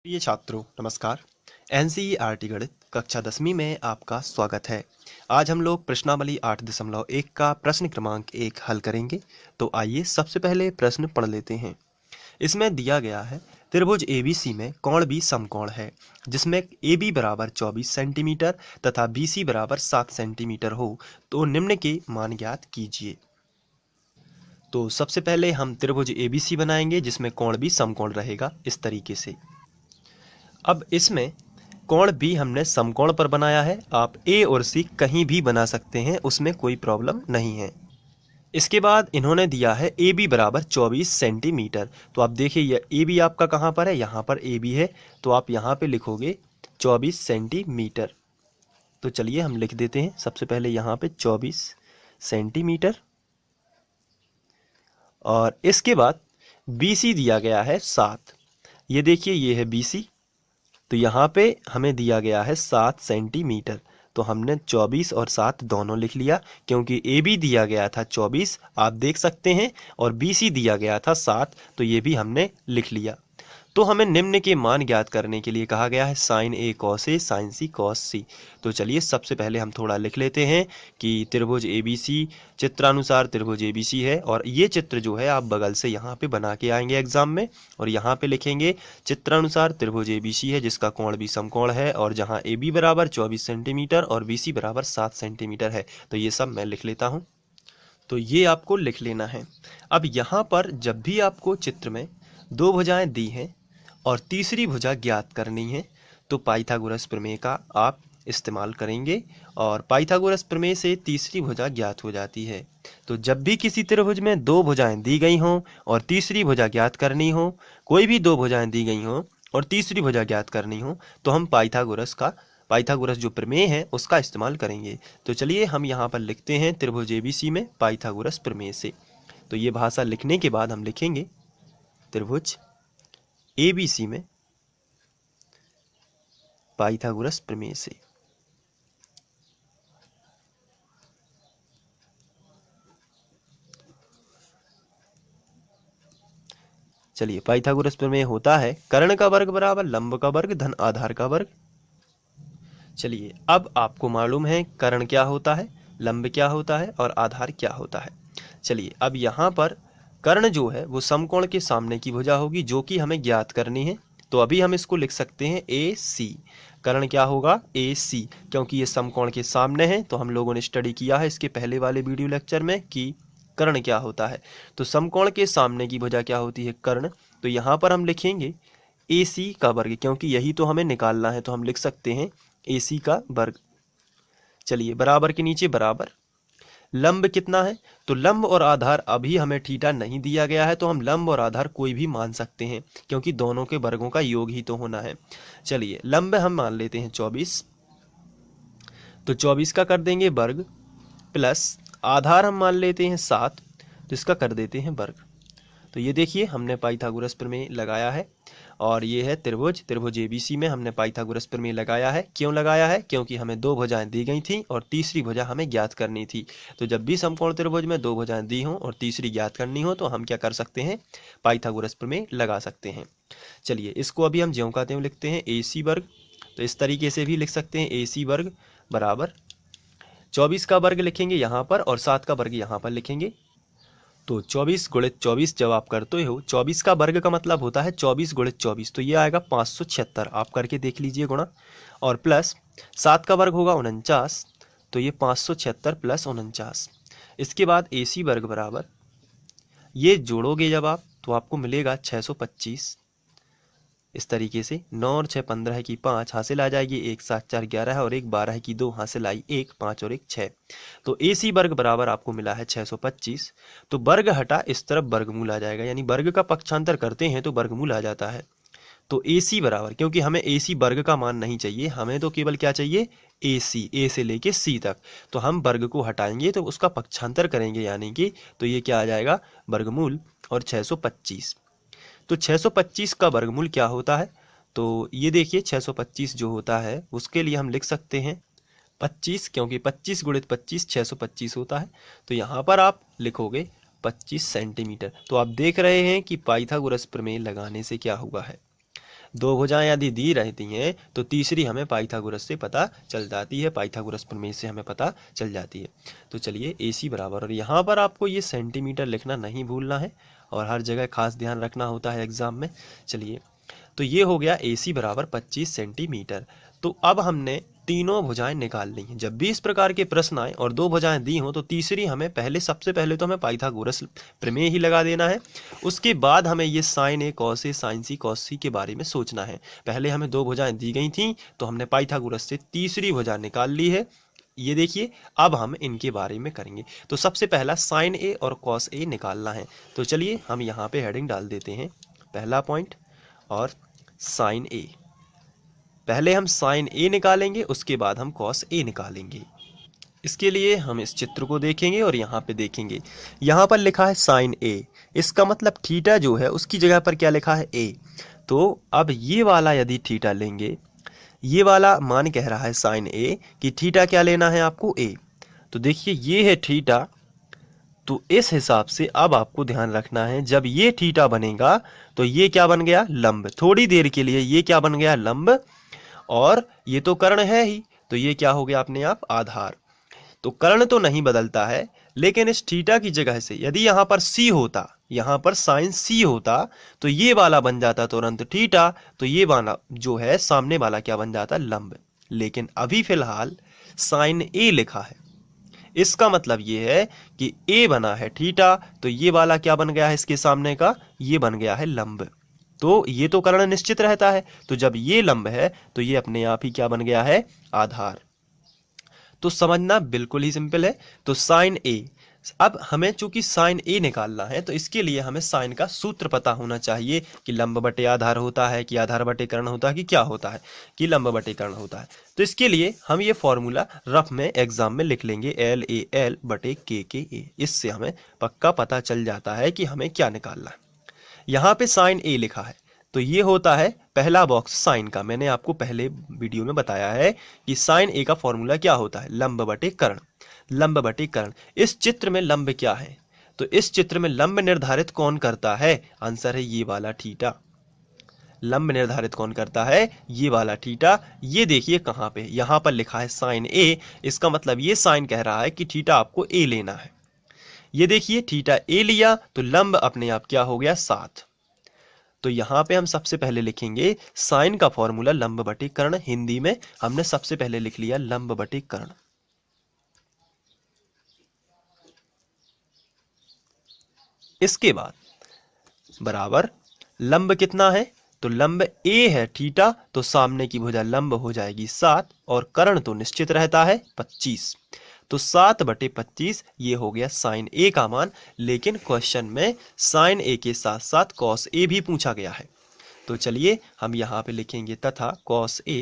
प्रिय छात्रों नमस्कार। एनसीईआरटी गणित कक्षा 10वीं में आपका स्वागत है। आज हम लोग प्रश्नावली 8.1 का प्रश्न क्रमांक 1 हल करेंगे। तो आइए सबसे पहले प्रश्न पढ़ लेते हैं। इसमें दिया गया है त्रिभुज एबीसी में कोण भी समकोण है जिसमें AB बराबर 24 सेंटीमीटर तथा BC बराबर 7 सेंटीमीटर हो तो निम्न के मान ज्ञात कीजिए। तो सबसे पहले हम त्रिभुज एबीसी बनाएंगे जिसमें कोण भी समकोण रहेगा इस तरीके से। अब इसमें कोण भी हमने समकोण पर बनाया है। आप ए और सी कहीं भी बना सकते हैं, उसमें कोई प्रॉब्लम नहीं है। इसके बाद इन्होंने दिया है ए बी बराबर 24 सेंटीमीटर। तो आप देखिए यह ए बी आपका कहाँ पर है, यहाँ पर ए बी है, तो आप यहाँ पे लिखोगे 24 सेंटीमीटर। तो चलिए हम लिख देते हैं सबसे पहले यहाँ पे 24 सेंटीमीटर। और इसके बाद बी सी दिया गया है 7। ये देखिए ये है बी सी, तो यहाँ पे हमें दिया गया है 7 सेंटीमीटर। तो हमने 24 और 7 दोनों लिख लिया क्योंकि ए बी दिया गया था 24 आप देख सकते हैं, और बी सी दिया गया था 7, तो ये भी हमने लिख लिया। तो हमें निम्न के मान ज्ञात करने के लिए कहा गया है sign A cos A sign C cos सी। तो चलिए सबसे पहले हम थोड़ा लिख लेते हैं कि त्रिभुज एबीसी चित्रानुसार त्रिभुज एबीसी है, और ये चित्र जो है आप बगल से यहाँ पे बना के आएंगे एग्जाम में, और यहाँ पे लिखेंगे चित्रानुसार त्रिभुज एबीसी है जिसका कोण भी समकोण है, और जहाँ ए बी बराबर 24 सेंटीमीटर और बी सी बराबर 7 सेंटीमीटर है। तो ये सब मैं लिख लेता हूँ। तो ये आपको लिख लेना है। अब यहाँ पर जब भी आपको चित्र में दो भुजाएं दी हैं और तीसरी भुजा ज्ञात करनी है तो पाइथागोरस प्रमेय का आप इस्तेमाल करेंगे, और पाइथागोरस प्रमेय से तीसरी भुजा ज्ञात हो जाती है। तो जब भी किसी त्रिभुज में दो भुजाएं दी गई हों और तीसरी भुजा ज्ञात करनी हो, कोई भी दो भुजाएं दी गई हों और तीसरी भुजा ज्ञात करनी हो, तो हम पाइथागोरस जो प्रमेय है उसका इस्तेमाल करेंगे। तो चलिए हम यहाँ पर लिखते हैं त्रिभुज एबीसी में पाइथागोरस प्रमेय से। तो ये भाषा लिखने के बाद हम लिखेंगे त्रिभुज एबीसी में पाइथागोरस प्रमेय से। चलिए पाइथागोरस प्रमेय होता है कर्ण का वर्ग बराबर लंब का वर्ग धन आधार का वर्ग। चलिए अब आपको मालूम है कर्ण क्या होता है, लंब क्या होता है और आधार क्या होता है। चलिए अब यहाँ पर कर्ण जो है वो समकोण के सामने की भुजा होगी जो कि हमें ज्ञात करनी है। तो अभी हम इसको लिख सकते हैं ए सी। कर्ण क्या होगा ए सी, क्योंकि ये समकोण के सामने है। तो हम लोगों ने स्टडी किया है इसके पहले वाले वीडियो लेक्चर में कि कर्ण क्या होता है। तो समकोण के सामने की भुजा क्या होती है, कर्ण। तो यहाँ पर हम लिखेंगे ए सी का वर्ग, क्योंकि यही तो हमें निकालना है। तो हम लिख सकते हैं ए सी का वर्ग। चलिए बराबर के नीचे बराबर, लंब कितना है, तो लंब और आधार अभी हमें थीटा नहीं दिया गया है, तो हम लंब और आधार कोई भी मान सकते हैं क्योंकि दोनों के वर्गों का योग ही तो होना है। चलिए लंब हम मान लेते हैं 24, तो 24 का कर देंगे वर्ग, प्लस आधार हम मान लेते हैं 7, तो इसका कर देते हैं वर्ग। तो ये देखिए हमने पाइथागोरस प्रमेय लगाया है, और ये है त्रिभुज एबीसी में हमने पाइथागोरस प्रमेय लगाया है। क्यों लगाया है, क्योंकि हमें दो भुजाएं दी गई थी और तीसरी भुजा हमें ज्ञात करनी थी। तो जब भी समकोण त्रिभुज में दो भुजाएं दी हों और तीसरी ज्ञात करनी हो तो हम क्या कर सकते हैं, पाइथागोरस प्रमेय लगा सकते हैं। चलिए इसको अभी हम ज्यों का त्यों लिखते हैं ए सी वर्ग। तो इस तरीके से भी लिख सकते हैं ए सी वर्ग बराबर 24 का वर्ग लिखेंगे यहाँ पर और 7 का वर्ग यहाँ पर लिखेंगे। तो 24 गुणित 24 जब आप करते हो, 24 का वर्ग का मतलब होता है 24 गुणित 24, तो ये आएगा 576। आप करके देख लीजिए गुणा, और प्लस 7 का वर्ग होगा 49, तो ये 576 प्लस 49। इसके बाद ए सी वर्ग बराबर, ये जोड़ोगे जब आप तो आपको मिलेगा 625। इस तरीके से 9 और 6 15 की 5 हासिल आ जाएगी, 1 7 4 11 और 1 12 की 2 हासिल आई 1 5 और 1 6। तो ए सी वर्ग बराबर आपको मिला है 625। तो वर्ग हटा इस तरफ वर्गमूल आ जाएगा, यानी वर्ग का पक्षांतर करते हैं तो वर्गमूल आ जाता है। तो ए सी बराबर, क्योंकि हमें ए सी वर्ग का मान नहीं चाहिए, हमें तो केवल क्या चाहिए, ए सी, ए से लेके सी तक। तो हम वर्ग को हटाएंगे तो उसका पक्षांतर करेंगे, यानी कि तो ये क्या आ जाएगा वर्गमूल और 625। तो 625 का वर्गमूल क्या होता है, तो ये देखिए 625 जो होता है उसके लिए हम लिख सकते हैं 25, क्योंकि 25 गुणित 25 625 होता है। तो यहाँ पर आप लिखोगे 25 सेंटीमीटर। तो आप देख रहे हैं कि पाइथागोरस प्रमेय लगाने से क्या हुआ है, दो भुजाएं यदि दी रहती हैं तो तीसरी हमें पाइथागोरस से पता चल जाती है, पाइथागोरस प्रमेय से हमें पता चल जाती है। तो चलिए AC बराबर, और यहाँ पर आपको ये सेंटीमीटर लिखना नहीं भूलना है और हर जगह खास ध्यान रखना होता है एग्जाम में। चलिए, तो ये हो गया AC बराबर 25 सेंटीमीटर। तो अब हमने तीनों भुजाएं निकाल ली हैं। जब भी इस प्रकार के प्रश्न आए और दो भुजाएं दी हों तो तीसरी हमें सबसे पहले तो हमें पाइथागोरस प्रमेय ही लगा देना है। उसके बाद हमें ये sine A cos A sine C cos C के बारे में सोचना है। पहले हमें दो भुजाएं दी गई थी तो हमने पाइथागोरस से तीसरी भुजा निकाल ली है। ये देखिए, अब हम इनके बारे में करेंगे। तो सबसे पहला साइन A और कॉस A निकालना है। तो चलिए हम यहाँ पे हेडिंग डाल देते हैं, पहला पॉइंट और साइन A। पहले हम साइन A निकालेंगे, उसके बाद हम कॉस A निकालेंगे। इसके लिए हम इस चित्र को देखेंगे और यहाँ पे देखेंगे, यहाँ पर लिखा है साइन A, इसका मतलब थीटा जो है उसकी जगह पर क्या लिखा है A। तो अब ये वाला यदि थीटा लेंगे, ये वाला मान कह रहा है साइन A कि थीटा क्या लेना है आपको A। तो देखिए ये है थीटा, तो इस हिसाब से अब आपको ध्यान रखना है, जब ये थीटा बनेगा तो ये क्या बन गया, लंब। थोड़ी देर के लिए ये क्या बन गया, लंब, और ये तो कर्ण है ही, तो ये क्या हो गया अपने आप, आधार। तो कर्ण तो नहीं बदलता है, लेकिन इस थीटा की जगह से यदि यहाँ पर C होता, यहाँ पर साइन C होता तो ये वाला बन जाता तुरंत थीटा, तो ये वाला जो है सामने वाला क्या बन जाता, लंब। लेकिन अभी फिलहाल साइन A लिखा है, इसका मतलब ये है कि A बना है थीटा, तो ये वाला क्या बन गया है इसके सामने का, ये बन गया है लंब। तो ये तो कर्ण निश्चित रहता है, तो जब ये लंब है तो ये अपने आप ही क्या बन गया है, आधार। तो समझना बिल्कुल ही सिंपल है। तो साइन A, अब हमें चूंकि साइन A निकालना है तो इसके लिए हमें साइन का सूत्र पता होना चाहिए कि लंब बटे आधार होता है, कि आधार बटे कर्ण होता है, कि क्या होता है, कि लंब बटे कर्ण होता है। तो इसके लिए हम ये फॉर्मूला रफ में एग्जाम में लिख लेंगे, LAL बटे KKA। इससे हमें पक्का पता चल जाता है कि हमें क्या निकालना है। यहाँ पे साइन A लिखा है, तो ये होता है पहला बॉक्स साइन का। मैंने आपको पहले वीडियो में बताया है कि साइन A का फॉर्मूला क्या होता है, लंब बटे कर्ण। लंब बटे कर्ण, इस चित्र में लंब क्या है, तो इस चित्र में लंब निर्धारित कौन करता है, आंसर है ये वाला थीटा। लंब निर्धारित कौन करता है, ये वाला थीटा। ये देखिए कहाँ पे, यहाँ पर लिखा है साइन A, इसका मतलब ये साइन कह रहा है कि थीटा आपको A लेना है। ये देखिए थीटा A लिया तो लंब अपने आप क्या हो गया, 7। तो यहाँ पे हम सबसे पहले लिखेंगे साइन का फॉर्मूला लंब बटे कर्ण। हिंदी में हमने सबसे पहले लिख लिया लंब बटे कर्ण। इसके बाद बराबर लंब कितना है, तो लंब A है थीटा, तो सामने की भुजा लंब हो जाएगी 7, और कर्ण तो निश्चित रहता है 25। तो 7 बटे 25 ये हो गया साइन A का मान। लेकिन क्वेश्चन में साइन A के साथ साथ कॉस A भी पूछा गया है। तो चलिए हम यहाँ पे लिखेंगे तथा कॉस A।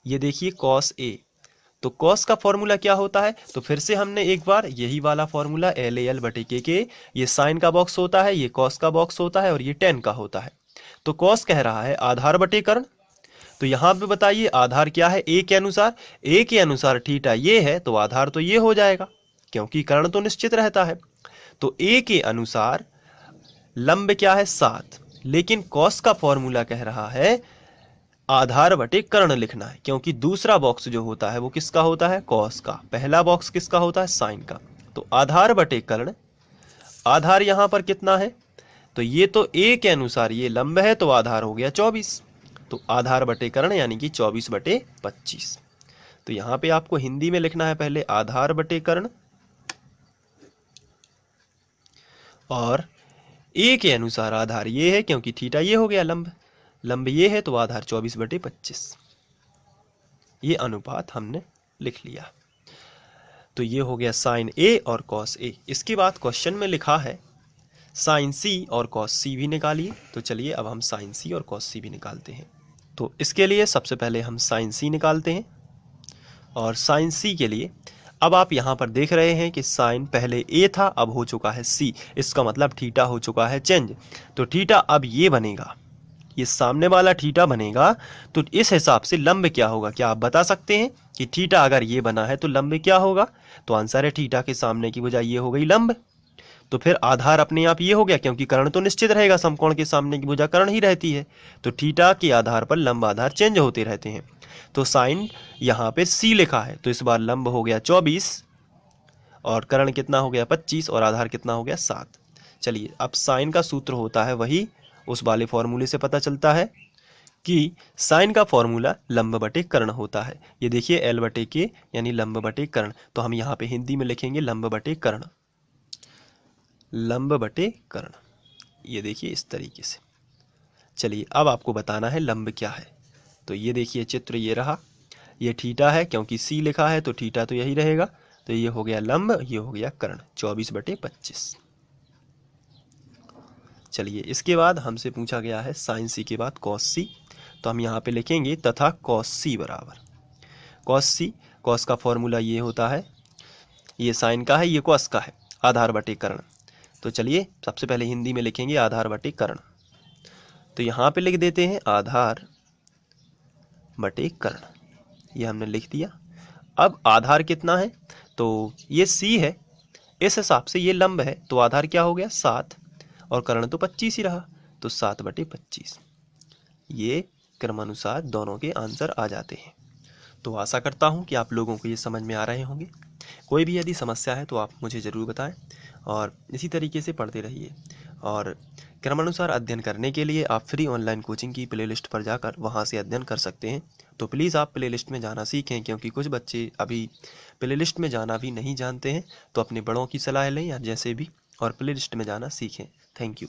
ये देखिए कॉस A, तो कॉस का फॉर्मूला क्या होता है, तो फिर से हमने एक बार यही वाला फॉर्मूला LAL बटे KK। ये साइन का बॉक्स होता है, ये कॉस का बॉक्स होता है, और ये टेन का होता है। तो कॉस कह रहा है आधार बटे कर्ण, तो यहाँ पे बताइए आधार क्या है, A के अनुसार। A के अनुसार थीटा ये है तो आधार तो ये हो जाएगा, क्योंकि कर्ण तो निश्चित रहता है। तो A के अनुसार लंब क्या है, 7। लेकिन कॉस का फॉर्मूला कह रहा है आधार बटे कर्ण लिखना है, क्योंकि दूसरा बॉक्स जो होता है वो किसका होता है, कॉस का। पहला बॉक्स किसका होता है, साइन का। तो आधार बटे कर्ण, आधार यहाँ पर कितना है, तो ये तो A के अनुसार ये लंब है तो आधार हो गया 24। तो आधार बटे कर्ण यानी कि 24 बटे 25। तो यहाँ पे आपको हिंदी में लिखना है पहले आधार बटे कर्ण, और A के अनुसार आधार ये है क्योंकि थीटा ये हो गया लंब, लंब ये है तो आधार 24 बटे 25। ये अनुपात हमने लिख लिया। तो ये हो गया साइन A और कॉस A। इसके बाद क्वेश्चन में लिखा है साइन C और कॉस C भी निकालिए। तो चलिए अब हम साइन C और कॉस C भी निकालते हैं। तो इसके लिए सबसे पहले हम साइन C निकालते हैं, और साइन C के लिए अब आप यहाँ पर देख रहे हैं कि साइन पहले A था, अब हो चुका है C। इसका मतलब थीटा हो चुका है चेंज। तो थीटा अब ये बनेगा, ये सामने वाला थीटा बनेगा। तो इस हिसाब से लंब क्या होगा, क्या आप बता सकते हैं कि थीटा अगर ये बना है तो लंब क्या होगा, तो आंसर है थीटा के सामने की भुजा ये हो गई लंब। तो फिर आधार अपने आप ये हो गया, क्योंकि कर्ण तो निश्चित रहेगा, समकोण के सामने की भुजा कर्ण ही रहती है, तो थीटा के आधार पर लंब आधार चेंज होते रहते हैं। तो साइन यहाँ पे सी लिखा है, तो इस बार लंब हो गया 24 और कर्ण कितना हो गया 25 और आधार कितना हो गया 7। चलिए, अब साइन का सूत्र होता है वही उस वाले फॉर्मूले से पता चलता है कि साइन का फॉर्मूला लंब बटे कर्ण होता है। ये देखिए एल बटे के यानी लंब बटे कर्ण, तो हम यहाँ पे हिंदी में लिखेंगे लंब बटे कर्ण, लंब बटे कर्ण, ये देखिए इस तरीके से। चलिए, अब आपको बताना है लंब क्या है। तो ये देखिए चित्र ये रहा, ये थीटा है, क्योंकि सी लिखा है तो थीटा तो यही रहेगा, तो ये हो गया लंब, ये हो गया कर्ण, 24/25। चलिए, इसके बाद हमसे पूछा गया है साइन सी के बाद कॉस सी, तो हम यहाँ पे लिखेंगे तथा कॉस सी बराबर कॉस सी। कॉस का फॉर्मूला ये होता है, ये साइन का है, ये कॉस का है, आधार बटे कर्ण। तो चलिए सबसे पहले हिंदी में लिखेंगे आधार बटे कर्ण, तो यहाँ पे लिख देते हैं आधार बटे कर्ण, ये हमने लिख दिया। अब आधार कितना है, तो ये सी है, इस हिसाब से ये लंब है, तो आधार क्या हो गया 7 और कर्ण तो 25 ही रहा, तो 7/25। ये क्रमानुसार दोनों के आंसर आ जाते हैं। तो आशा करता हूँ कि आप लोगों को ये समझ में आ रहे होंगे। कोई भी यदि समस्या है तो आप मुझे ज़रूर बताएं और इसी तरीके से पढ़ते रहिए। और क्रमानुसार अध्ययन करने के लिए आप फ्री ऑनलाइन कोचिंग की प्लेलिस्ट पर जाकर वहाँ से अध्ययन कर सकते हैं। तो प्लीज़ आप प्लेलिस्ट में जाना सीखें, क्योंकि कुछ बच्चे अभी प्लेलिस्ट में जाना भी नहीं जानते हैं। तो अपने बड़ों की सलाह लें या जैसे भी, और प्लेलिस्ट में जाना सीखें। Thank you.